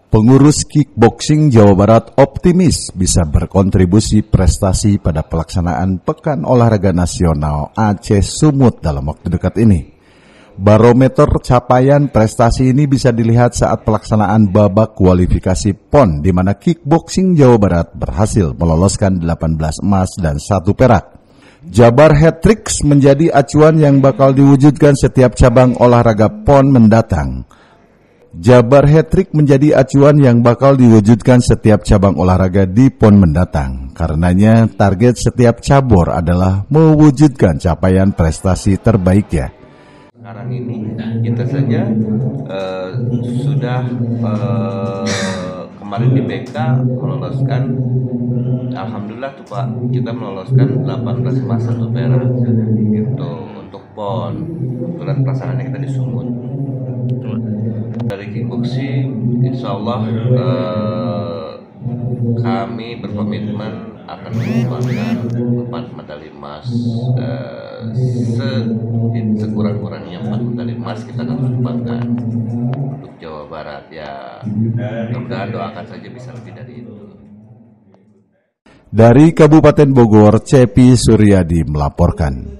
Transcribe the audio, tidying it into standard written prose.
Pengurus kickboxing Jawa Barat optimis bisa berkontribusi prestasi pada pelaksanaan Pekan Olahraga Nasional Aceh Sumut dalam waktu dekat ini. Barometer capaian prestasi ini bisa dilihat saat pelaksanaan babak kualifikasi PON di mana kickboxing Jawa Barat berhasil meloloskan 18 emas dan 1 perak. Jabar Hat-Tricks menjadi acuan yang bakal diwujudkan setiap cabang olahraga PON mendatang. Jabar Hat-Trick menjadi acuan yang bakal diwujudkan setiap cabang olahraga di PON mendatang. Karenanya target setiap cabur adalah mewujudkan capaian prestasi terbaiknya. Sekarang ini kita saja sudah kemarin di BK meloloskan, alhamdulillah tuh Pak, kita meloloskan 18 emas 1 perak gitu untuk PON. Kebetulan pelaksanaannya kita di Sumut. Dari kickboxing, insya Allah kami berkomitmen akan menyumbangkan 4 medali emas, sekurang-kurangnya 4 medali emas kita akan sumbangkan untuk Jawa Barat ya. Mudah-mudahan doakan saja bisa lebih dari itu. Dari Kabupaten Bogor, Cepi Suryadi melaporkan.